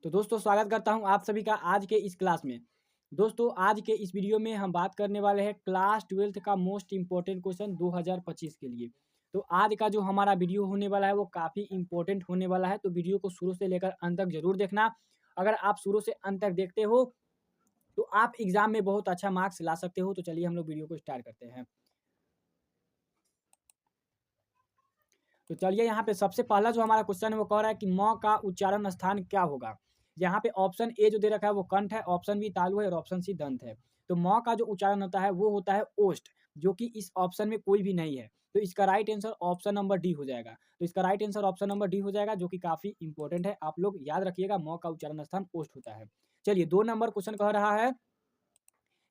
तो दोस्तों स्वागत करता हूं आप सभी का आज के इस क्लास में। दोस्तों आज के इस वीडियो में हम बात करने वाले हैं क्लास 12th का मोस्ट इम्पोर्टेंट क्वेश्चन 2025 के लिए। तो आज का जो हमारा वीडियो होने वाला है वो काफ़ी इम्पोर्टेंट होने वाला है, तो वीडियो को शुरू से लेकर अंत तक जरूर देखना। अगर आप शुरू से अंत तक देखते हो तो आप एग्जाम में बहुत अच्छा मार्क्स ला सकते हो। तो चलिए हम लोग वीडियो को स्टार्ट करते हैं। तो चलिए यहाँ पे सबसे पहला जो हमारा क्वेश्चन है वो कह रहा है कि म का उच्चारण स्थान क्या होगा। यहाँ पे ऑप्शन ए जो दे रखा है वो कंठ है, ऑप्शन बी तालु है और ऑप्शन सी दंत है। तो म का जो उच्चारण होता है वो होता है ओष्ठ, जो कि इस ऑप्शन में कोई भी नहीं है। तो इसका right answer option number D हो जाएगा। तो इसका right answer option number D हो जाएगा, जो कि काफी इंपॉर्टेंट है। आप लोग याद रखिएगा म का उच्चारण स्थान ओष्ठ होता है। चलिए 2 नंबर क्वेश्चन कह रहा है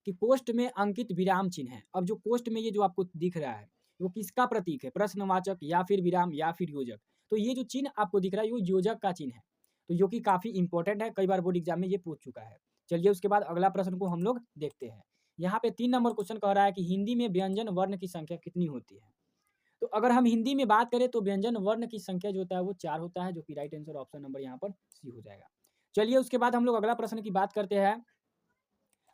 कि कोष्ठ में अंकित विराम चिन्ह है। अब जो कोष्ठ में ये जो आपको दिख रहा है वो किसका प्रतीक है? प्रश्नवाचक या फिर विराम या फिर योजक। तो ये जो चिन्ह आपको दिख रहा है वो योजक का चिन्ह है, तो जो कि काफी इंपॉर्टेंट है, कई बार बोर्ड एग्जाम में ये पूछ चुका है। चलिए उसके बाद अगला प्रश्न को हम लोग देखते हैं। यहाँ पे 3 नंबर क्वेश्चन कह रहा है कि हिंदी में व्यंजन वर्ण की संख्या कितनी होती है। तो अगर हम हिंदी में बात करें तो व्यंजन वर्ण की संख्या जो होता है वो 4 होता है, जो कि राइट आंसर ऑप्शन नंबर यहाँ पर सी हो जाएगा। चलिए उसके बाद हम लोग अगला प्रश्न की बात करते हैं।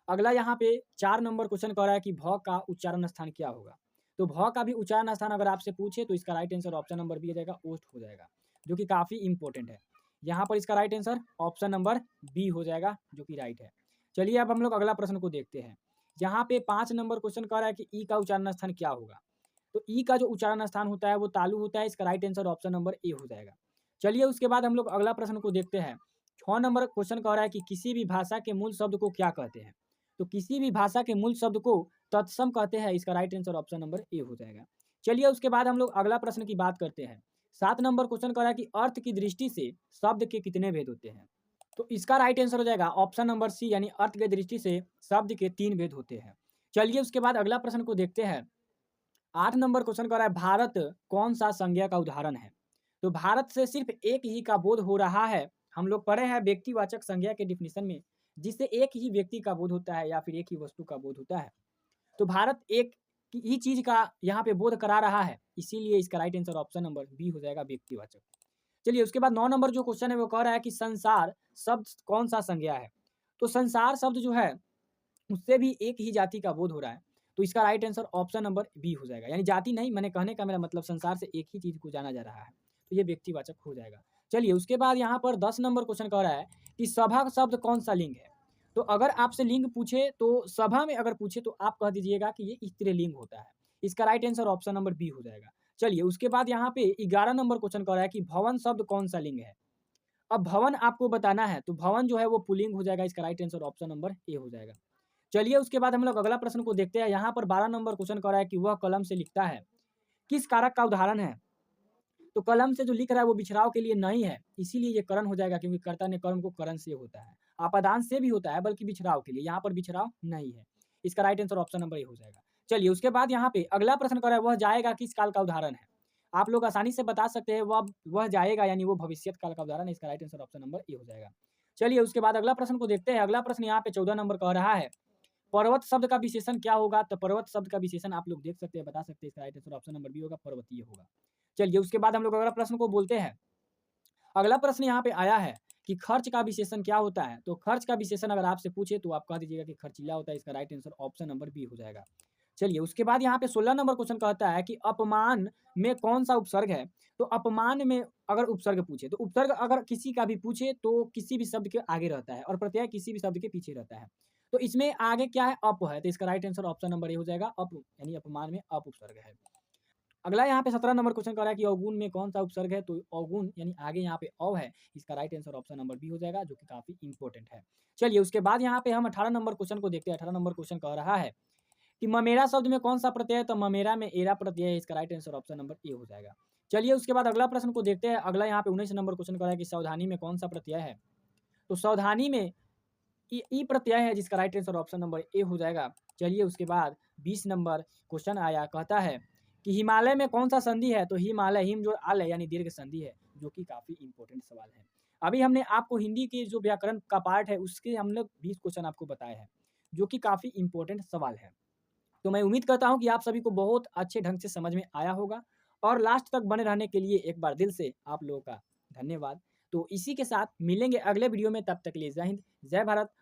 अगला यहाँ पे 4 नंबर क्वेश्चन कह रहा है कि भ का उच्चारण स्थान क्या होगा। तो भ का भी उच्चारण स्थान अगर आपसे पूछे तो इसका right answer option number B हो जाएगा, ओष्ठ हो जाएगा, जो कि काफी इंपॉर्टेंट है। यहाँ पर इसका right answer option number B हो जाएगा, जो कि राइट है। चलिए अब हम लोग अगला प्रश्न को देखते हैं। यहाँ पे 5 नंबर क्वेश्चन कह रहा है कि ई का उच्चारण स्थान क्या होगा। तो ई का जो उच्चारण स्थान होता है वो तालु होता है, इसका right answer option number A हो जाएगा। चलिए उसके बाद हम लोग अगला प्रश्न को देखते हैं। 6 नंबर क्वेश्चन कह रहा है कि किसी भी भाषा के मूल शब्द को क्या कहते हैं। तो किसी भी भाषा के मूल शब्द को तत्सम कहते हैं, इसका right answer option number A हो जाएगा। चलिए उसके बाद हम लोग अगला प्रश्न की बात करते हैं। 7 नंबर क्वेश्चन कर रहा है कि अर्थ की दृष्टि से शब्द के कितने भेद होते हैं। तो इसका राइट आंसर हो जाएगा ऑप्शन नंबर सी, यानी अर्थ की दृष्टि से शब्द के 3 भेद होते हैं। चलिए उसके बाद अगला प्रश्न को देखते हैं। 8 नंबर क्वेश्चन कर रहा है भारत कौन सा संज्ञा का उदाहरण है। तो भारत से सिर्फ एक ही का बोध हो रहा है। हम लोग पढ़े हैं व्यक्तिवाचक संज्ञा के डिफिनेशन में, जिससे एक ही व्यक्ति का बोध होता है या फिर एक ही वस्तु का बोध होता है। तो भारत एक ही चीज का यहाँ पे बोध करा रहा है, इसीलिए इसका right answer option number B हो जाएगा, व्यक्तिवाचक। चलिए उसके बाद 9 नंबर जो क्वेश्चन है वो कह रहा है कि संसार शब्द कौन सा संज्ञा है। तो संसार शब्द जो है उससे भी एक ही जाति का बोध हो रहा है, तो इसका right answer option number B हो जाएगा। यानी जाति नहीं, मैंने कहने का मेरा मतलब संसार से एक ही चीज को जाना जा रहा है, तो ये व्यक्तिवाचक हो जाएगा। चलिए उसके बाद यहाँ पर 10 नंबर क्वेश्चन कह रहा है कि सभा शब्द कौन सा लिंग है। तो अगर आपसे लिंग पूछे तो सभा में अगर पूछे तो आप कह दीजिएगा कि ये स्त्रीलिंग होता है, इसका right answer option number B हो जाएगा। चलिए उसके बाद यहाँ पे 11 नंबर क्वेश्चन कह रहा है कि भवन शब्द कौन सा लिंग है। अब भवन आपको बताना है, तो भवन जो है वो पुल्लिंग हो जाएगा, इसका right answer option number A हो जाएगा। चलिए उसके बाद हम लोग अगला प्रश्न को देखते हैं। यहाँ पर 12 नंबर क्वेश्चन कर रहा है कि वह कलम से लिखता है, किस कारक का उदाहरण है। तो कलम से जो लिख रहा है वो बिछराव के लिए नहीं है, इसीलिए ये करण हो जाएगा, क्योंकि कर्ता ने कर्म को करण से होता है, आपादान से भी होता है, बल्कि बिछराव के लिए, यहाँ पर बिछराव नहीं है, इसका right answer option number A हो जाएगा। चलिए उसके बाद यहाँ पे अगला प्रश्न कर रहा है वह जाएगा किस काल का उदाहरण है। आप लोग आसानी से बता सकते हैं वह जाएगा यानी वो भविष्यत काल का उदाहरण है, इसका right answer option number A हो जाएगा। चलिए उसके बाद अगला प्रश्न को देखते हैं। अगला प्रश्न यहाँ पे 14 नंबर कह रहा है पर्वत शब्द का विशेषण क्या होगा। तो पर्वत शब्द का विशेषण आप लोग देख सकते हैं, बता सकते हैं, इसका right answer option number B होगा, पर्वतीय होगा। चलिए उसके बाद हम लोग अगला प्रश्न को बोलते हैं। अगला प्रश्न यहाँ पे आया है कि खर्च का विशेषण क्या होता है। तो खर्च का विशेषण अगर आपसे पूछे तो आप कह दीजिएगा कि खर्चीला होता है, इसका right answer option number B हो जाएगा। चलिए उसके बाद यहाँ पे 16 नंबर क्वेश्चन कहता है कि अपमान में कौन सा उपसर्ग है। तो अपमान में अगर उपसर्ग पूछे तो उपसर्ग अगर किसी का भी पूछे तो किसी भी शब्द के आगे रहता है और प्रत्यय किसी भी शब्द के पीछे रहता है। तो इसमें आगे क्या है, अप है, तो इसका right answer option number A हो जाएगा, अप, यानी अपमान में अप उपसर्ग है। अगला यहाँ पे 17 नंबर क्वेश्चन कर रहा है कि अवगुण में कौन सा उपसर्ग है। तो अवगुण यानी आगे यहाँ पे अव है, इसका right answer option number B हो जाएगा, जो कि काफी इंपॉर्टेंट है। चलिए उसके बाद यहाँ पे हम 18 नंबर क्वेश्चन को देखते हैं। 18 नंबर क्वेश्चन कह रहा है कि ममेरा शब्द में कौन सा प्रत्यय है। तो ममेरा में एरा प्रत्यय है, इसका right answer option number A हो जाएगा। चलिए उसके बाद अगला प्रश्न को देखते हैं। अगला यहाँ पे 19 नंबर क्वेश्चन कर रहा है कि सावधानी में कौन सा प्रत्यय है। तो सावधानी में ई प्रत्यय है, जिसका right answer option number A हो जाएगा। चलिए उसके बाद 20 नंबर क्वेश्चन आया, कहता है कि हिमालय में कौन सा संधि है। तो हिमालय हिम जो आल है यानी दीर्घ संधि है, जो कि काफी इंपॉर्टेंट सवाल है। अभी हमने आपको हिंदी के जो व्याकरण का पार्ट है उसके हम लोग 20 क्वेश्चन आपको बताए हैं, जो कि काफी इंपॉर्टेंट सवाल है। तो मैं उम्मीद करता हूं कि आप सभी को बहुत अच्छे ढंग से समझ में आया होगा, और लास्ट तक बने रहने के लिए एक बार दिल से आप लोगों का धन्यवाद। तो इसी के साथ मिलेंगे अगले वीडियो में, तब तक के लिए जय हिंद, जय भारत।